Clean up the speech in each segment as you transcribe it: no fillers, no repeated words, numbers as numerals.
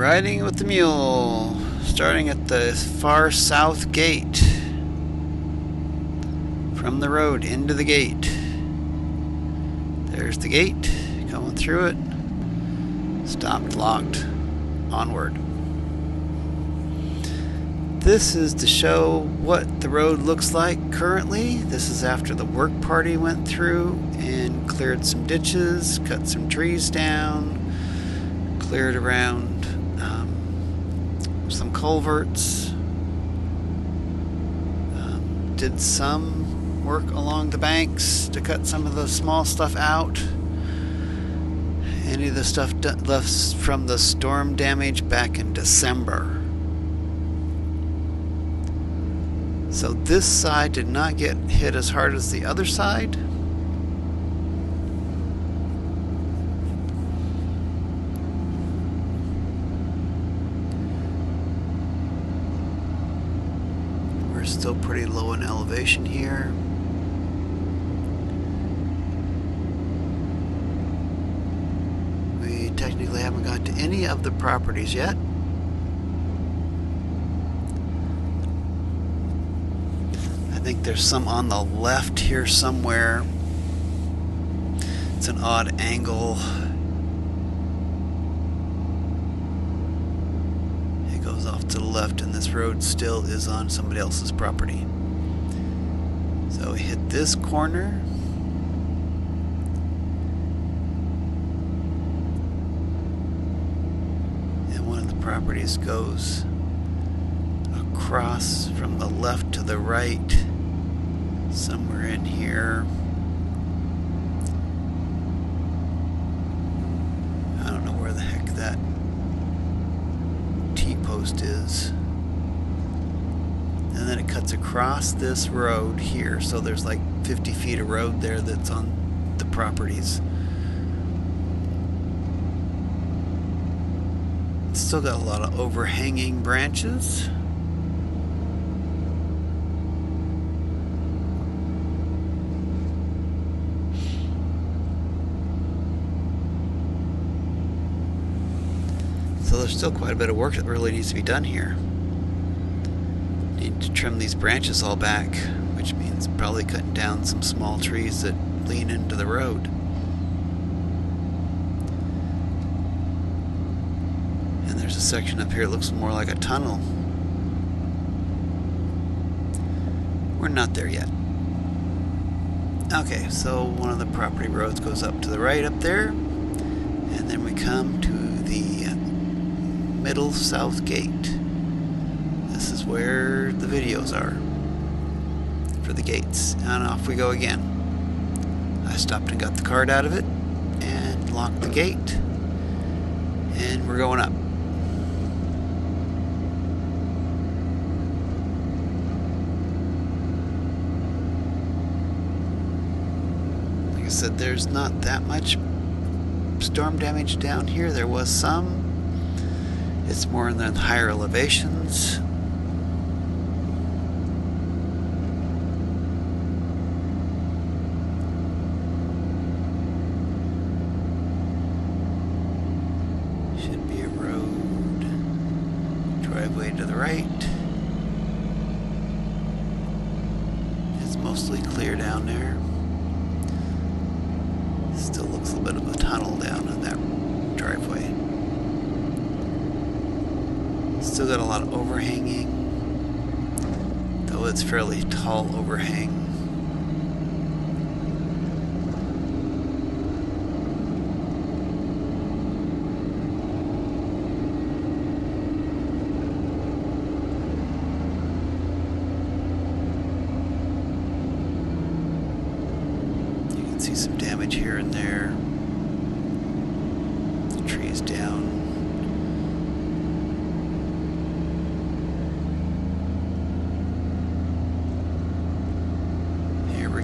Riding with the mule, starting at the far south gate. From the road into the gate. There's the gate, going through it. Stopped, locked, onward. This is to show what the road looks like currently. This is after the work party went through and cleared some ditches, cut some trees down, cleared around some culverts, did some work along the banks to cut some of the small stuff out. Any of the stuff left from the storm damage back in December. So this side did not get hit as hard as the other side. We're still pretty low in elevation here. We technically haven't got to any of the properties yet. I think there's some on the left here somewhere. It's an odd angle. It goes off to the left, and this road still is on somebody else's property. So we hit this corner. And one of the properties goes across from the left to the right. Somewhere in here. I don't know where the heck that T-post is. And then it cuts across this road here. So there's like 50 feet of road there that's on the properties. It's still got a lot of overhanging branches. So there's still quite a bit of work that really needs to be done here. Need to trim these branches all back, which means probably cutting down some small trees that lean into the road. And there's a section up here that looks more like a tunnel. We're not there yet. Okay, so one of the property roads goes up to the right up there, and then we come to the middle south gate. This is where the videos are for the gates, and off we go again. I stopped and got the card out of it and locked the gate, and we're going up. Like I said, there's not that much storm damage down here. There was some. It's more in the higher elevations. Should be a road. Driveway to the right. It's mostly clear down there. Still looks a bit of a tunnel down in that driveway. Still got a lot of overhanging, though it's fairly tall overhang. You can see some damage here and there. The trees down.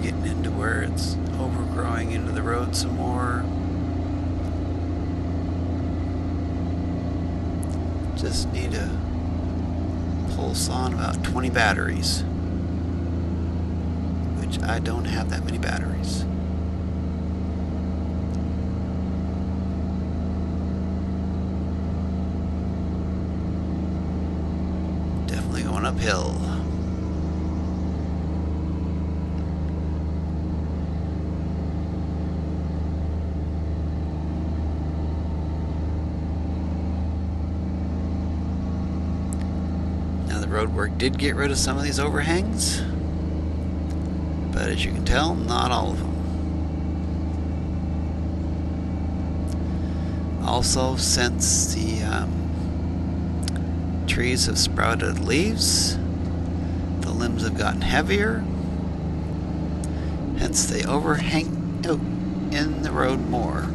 Getting into where it's overgrowing into the road some more. Just need to pulse on about 20 batteries, which I don't have that many batteries. uphill. Now the road work did get rid of some of these overhangs, but as you can tell, not all of them. Also, since the trees have sprouted leaves, the limbs have gotten heavier, hence they overhang out in the road more.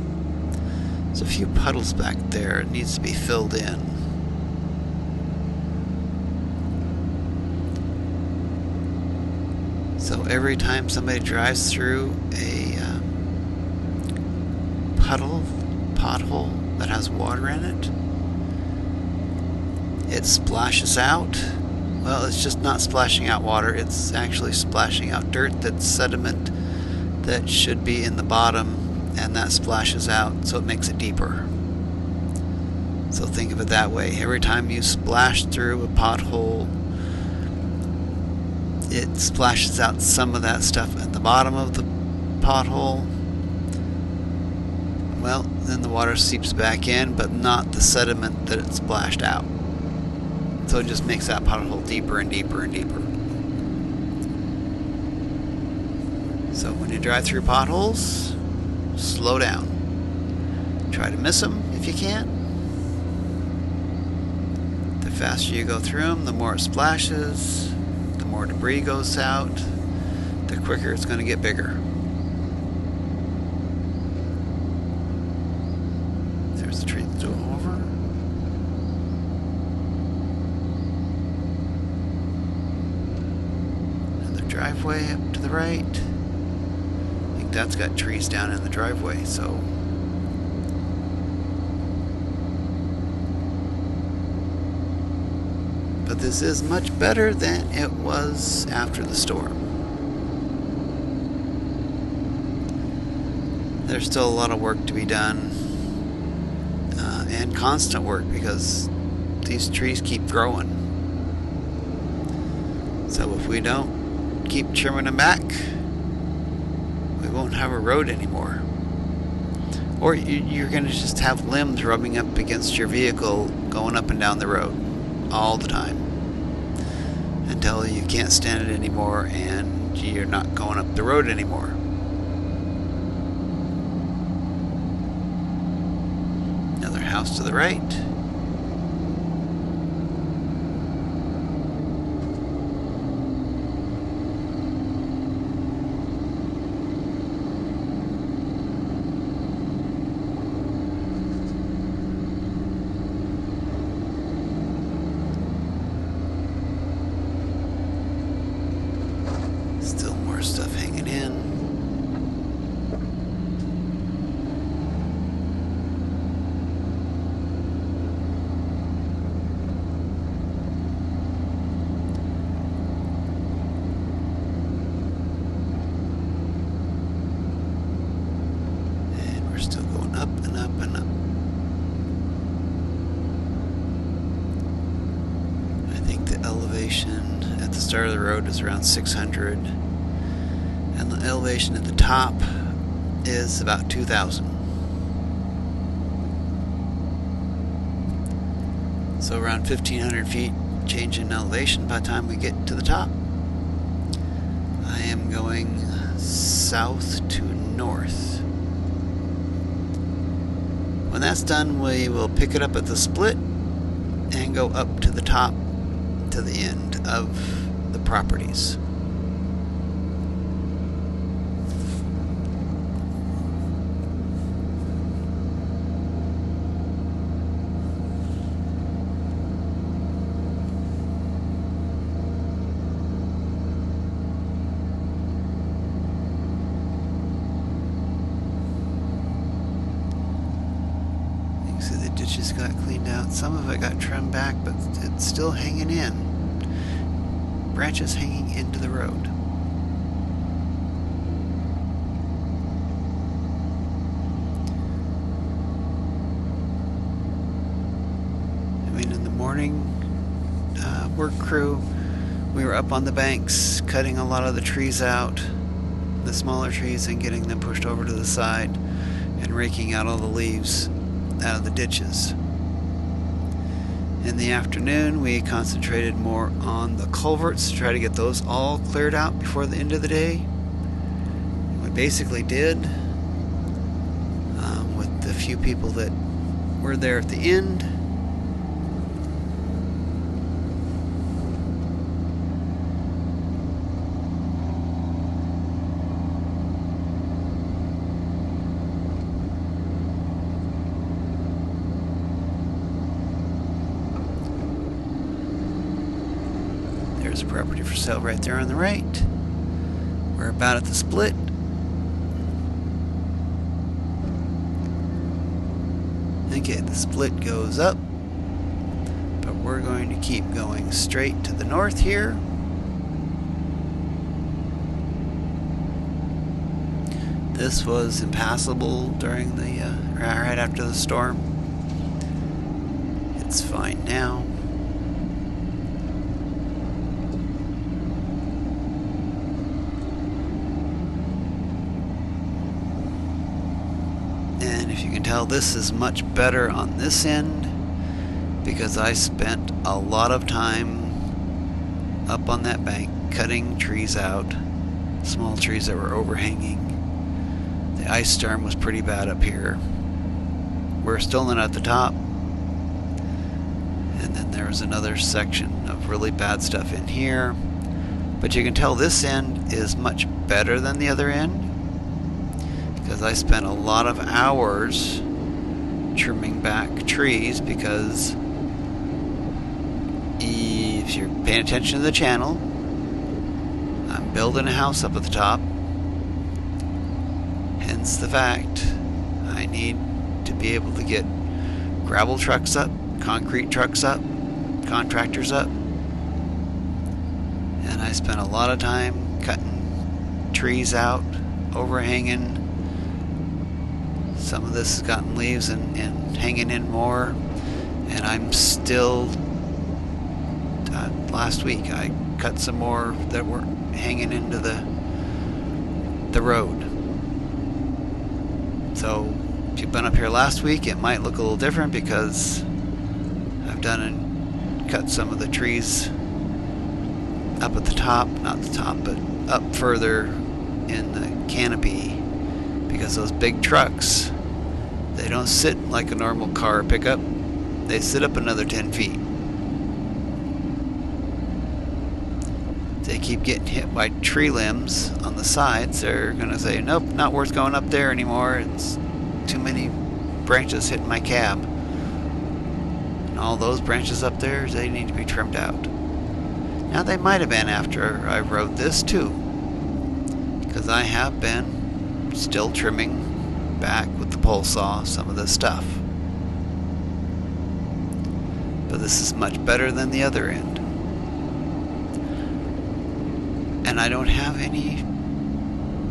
There's a few puddles back there, it needs to be filled in. So every time somebody drives through a pothole that has water in it, it splashes out. Well, it's just not splashing out water, it's actually splashing out dirt that's sediment that should be in the bottom, and that splashes out, so it makes it deeper. So think of it that way. Every time you splash through a pothole, it splashes out some of that stuff at the bottom of the pothole. Well, then the water seeps back in, but not the sediment that it splashed out. So it just makes that pothole deeper and deeper and deeper. So when you drive through potholes, slow down. Try to miss them if you can. The faster you go through them, the more it splashes, the more debris goes out, the quicker it's going to get bigger. There's the tree that's going over. Another driveway up to the right. I think that's got trees down in the driveway, so. But this is much better than it was after the storm. There's still a lot of work to be done, and constant work, because these trees keep growing. So if we don't keep trimming them back, we won't have a road anymore. Or you're going to just have limbs rubbing up against your vehicle going up and down the road all the time, until you can't stand it anymore and you're not going up the road anymore. Another house to the right. Still more stuff hanging in. And we're still going up and up and up. I think the elevation at the start of the road is around 600, and the elevation at the top is about 2,000. So around 1,500 feet change in elevation by the time we get to the top. I am going south to north. When that's done, we will pick it up at the split and go up to the top to the end of the properties. You can see the ditches got cleaned out. Some of it got trimmed back, but it's still hanging in. Branches hanging into the road. I mean, in the morning, work crew We were up on the banks cutting a lot of the trees out, the smaller trees, and getting them pushed over to the side and raking out all the leaves out of the ditches. In the afternoon, we concentrated more on the culverts to try to get those all cleared out before the end of the day. We basically did, with the few people that were there at the end. There's a property for sale right there on the right. We're about at the split. Okay, the split goes up, but we're going to keep going straight to the north here. This was impassable during the right after the storm. It's fine now. And if you can tell, this is much better on this end because I spent a lot of time up on that bank cutting trees out, small trees that were overhanging. The ice storm was pretty bad up here. We're still not at the top. And then there was another section of really bad stuff in here. But you can tell this end is much better than the other end, because I spent a lot of hours trimming back trees, because if you're paying attention to the channel, I'm building a house up at the top. Hence the fact I need to be able to get gravel trucks up, concrete trucks up, contractors up. And I spent a lot of time cutting trees out, overhanging. Some of this has gotten leaves and hanging in more, and I'm still, last week I cut some more that were hanging into the road. So if you've been up here last week, it might look a little different because I've done and cut some of the trees up at the top, not the top, but up further in the canopy, because those big trucks, they don't sit like a normal car pickup. They sit up another 10 feet. They keep getting hit by tree limbs on the sides. They're going to say, nope, not worth going up there anymore. It's too many branches hitting my cab. And all those branches up there, they need to be trimmed out. Now, they might have been after I rode this too, because I have been still trimming back with the pole saw some of this stuff. But this is much better than the other end. And I don't have any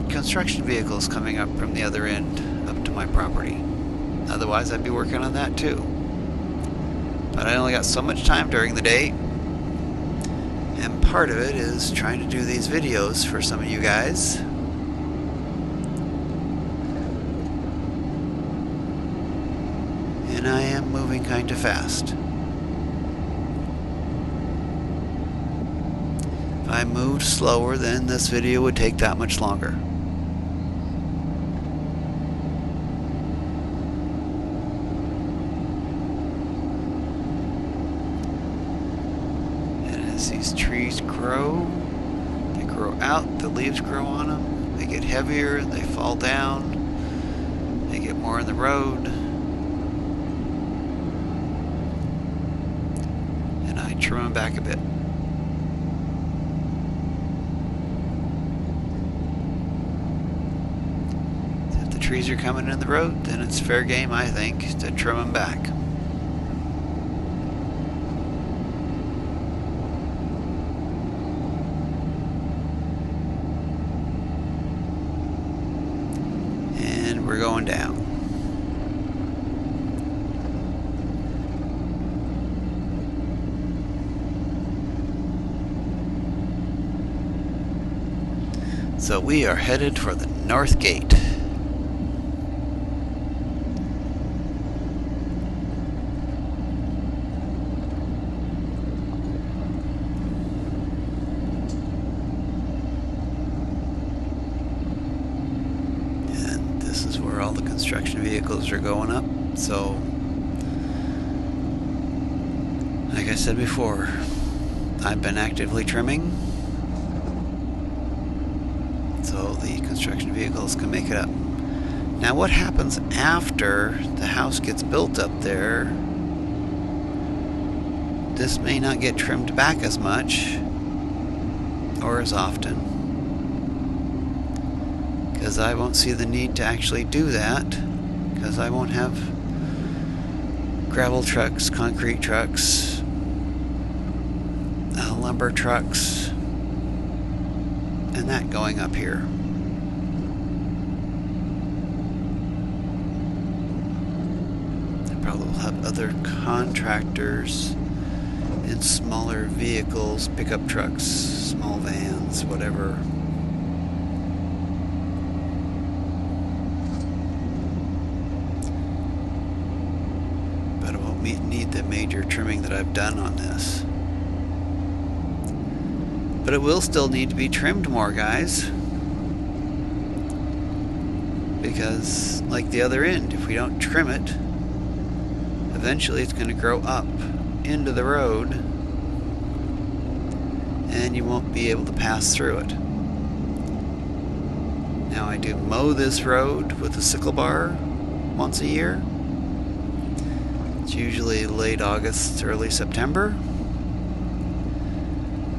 construction vehicles coming up from the other end up to my property. Otherwise I'd be working on that too. But I only got so much time during the day, and part of it is trying to do these videos for some of you guys. And I am moving kind of fast. If I moved slower, then this video would take that much longer. And as these trees grow, they grow out, the leaves grow on them, they get heavier, they fall down, they get more in the road. And I trim them back a bit. Trees are coming in the road, then it's fair game, I think, to trim them back. And we're going down. So we are headed for the north gate. And this is where all the construction vehicles are going up. So, like I said before, I've been actively trimming so the construction vehicles can make it up. Now what happens after the house gets built up there? This may not get trimmed back as much or as often, because I won't see the need to actually do that, because I won't have gravel trucks, concrete trucks, lumber trucks, and that going up here. I probably will have other contractors in smaller vehicles, pickup trucks, small vans, whatever. But it won't need the major trimming that I've done on this. But it will still need to be trimmed more, guys. Because, like the other end, if we don't trim it, eventually it's going to grow up into the road and you won't be able to pass through it. Now I do mow this road with a sickle bar once a year. It's usually late August, early September.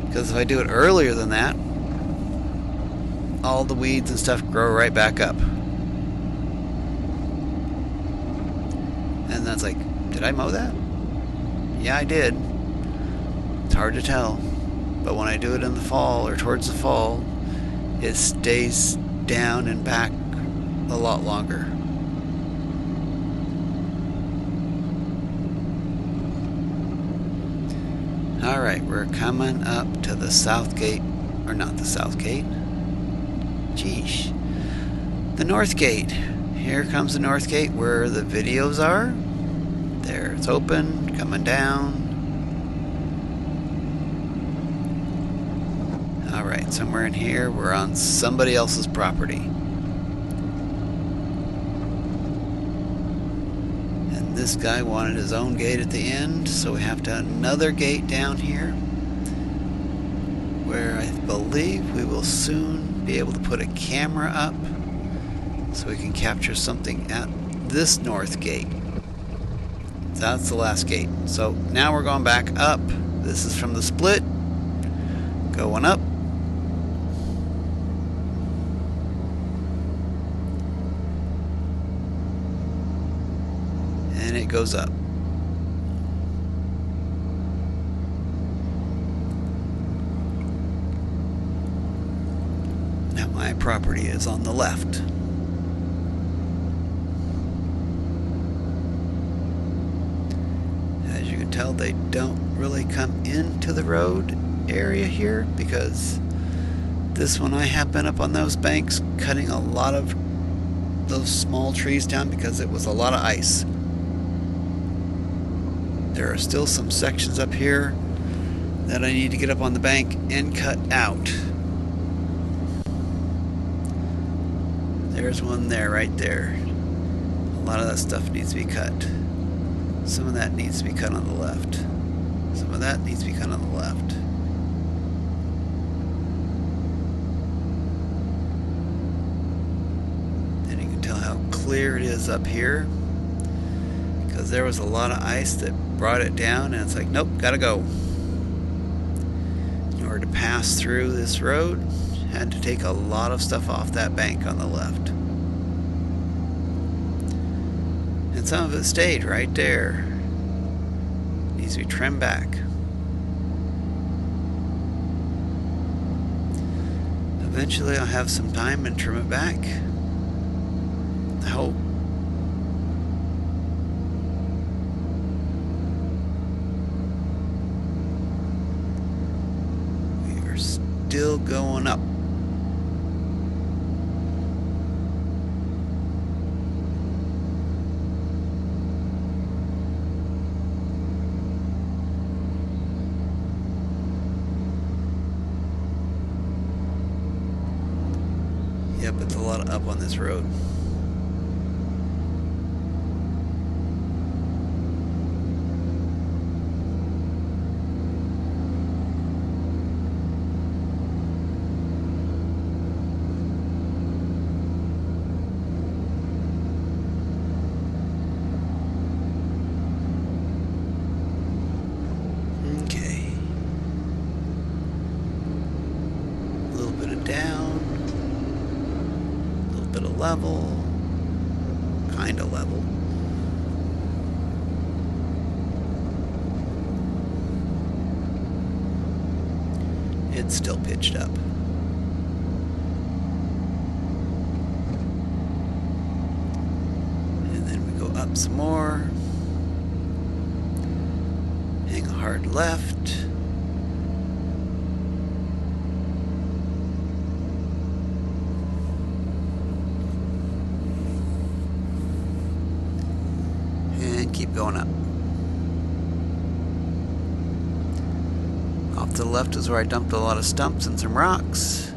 Because if I do it earlier than that, all the weeds and stuff grow right back up. And that's like, did I mow that? Yeah, I did. It's hard to tell. But when I do it in the fall or towards the fall, it stays down and back a lot longer. Alright, we're coming up to the south gate, or not the south gate. Geesh. The north gate. Here comes the north gate where the videos are. There, it's open, coming down. Alright, somewhere in here, we're on somebody else's property. This guy wanted his own gate at the end, so we have to have another gate down here where I believe we will soon be able to put a camera up so we can capture something at this north gate. So that's the last gate. So now we're going back up. This is from the split, going up. And it goes up. Now my property is on the left. As you can tell, they don't really come into the road area here because this one I have been up on those banks cutting a lot of those small trees down because it was a lot of ice. There are still some sections up here that I need to get up on the bank and cut out. There's one there, right there. A lot of that stuff needs to be cut. Some of that needs to be cut on the left. Some of that needs to be cut on the left. And you can tell how clear it is up here, because there was a lot of ice that brought it down, and it's like, nope, gotta go. In order to pass through this road, had to take a lot of stuff off that bank on the left. And some of it stayed right there. Needs to be trimmed back. Eventually I'll have some time and trim it back. I hope. We are still going up. lot of up on this road. Down, a little bit of level, kind of level. It's still pitched up. And then we go up some more, hang a hard left. Keep going up. Off to the left is where I dumped a lot of stumps and some rocks.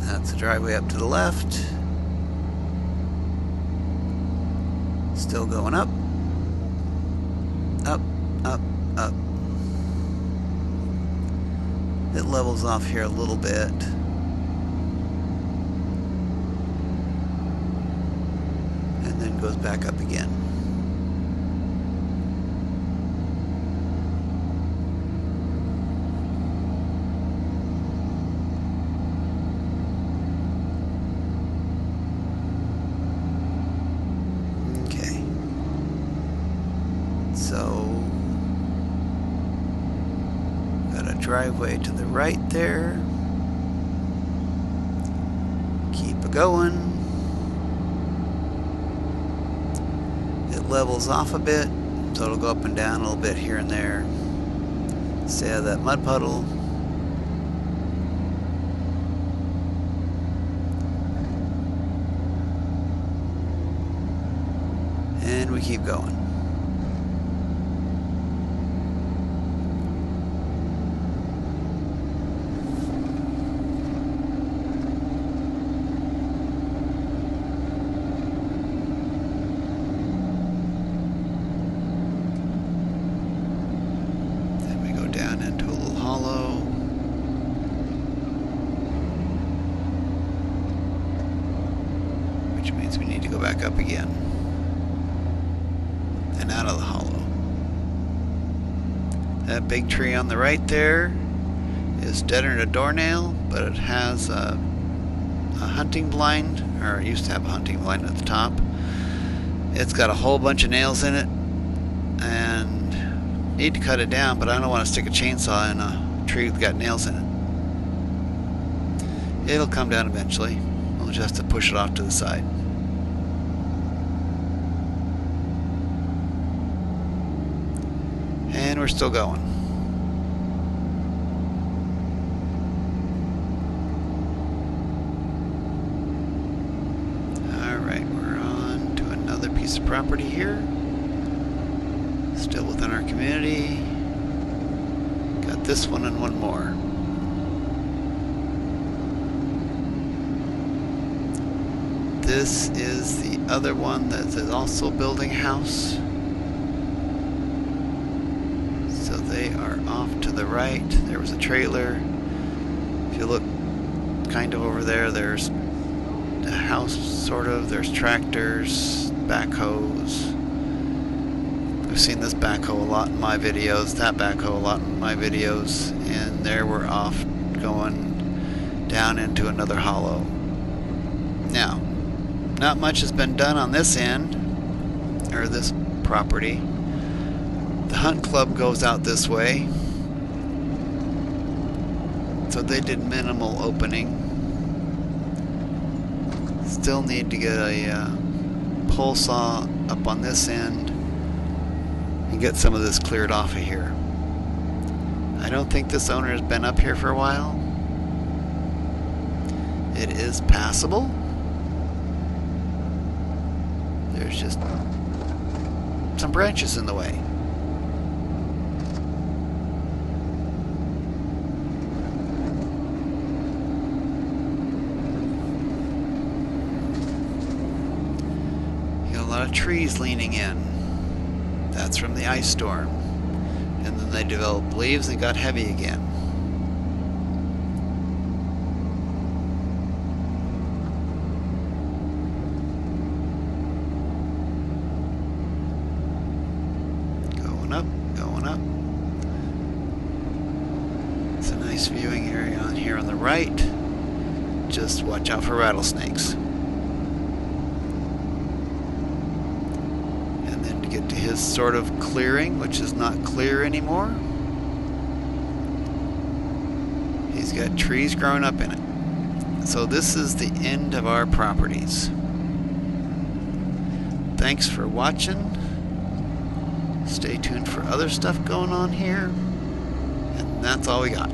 That's the driveway up to the left. Still going up. Up, up, up. It levels off here a little bit. Goes back up again. Okay. So, got a driveway to the right there. Keep it going. Levels off a bit, so it'll go up and down a little bit here and there. Stay out of that mud puddle. And we keep going. Which means we need to go back up again and out of the hollow. That big tree on the right there is deader than a doornail, but it has a hunting blind, or it used to have a hunting blind at the top. It's got a whole bunch of nails in it and need to cut it down, but I don't want to stick a chainsaw in a tree that's got nails in it. It'll come down eventually. We'll just have to push it off to the side. And we're still going. Alright, we're on to another piece of property here. Still within our community. Got this one and one more. This is the other one that is also building a house. So they are off to the right. There was a trailer. If you look kind of over there, there's a house, sort of. There's tractors, backhoes. We've seen this backhoe a lot in my videos, that backhoe a lot in my videos, and there we're off going down into another hollow. Now, not much has been done on this end, or this property. The hunt club goes out this way, so they did minimal opening. Still need to get a pole saw up on this end and get some of this cleared off of here. I don't think this owner has been up here for a while. It is passable. There's just some branches in the way. trees leaning in. That's from the ice storm. And then they developed leaves and got heavy again. Going up, going up. It's a nice viewing area on here on the right. Just watch out for rattlesnakes. And then to get to his sort of clearing, which is not clear anymore. He's got trees growing up in it. So this is the end of our properties. Thanks for watching. Stay tuned for other stuff going on here. And that's all we got.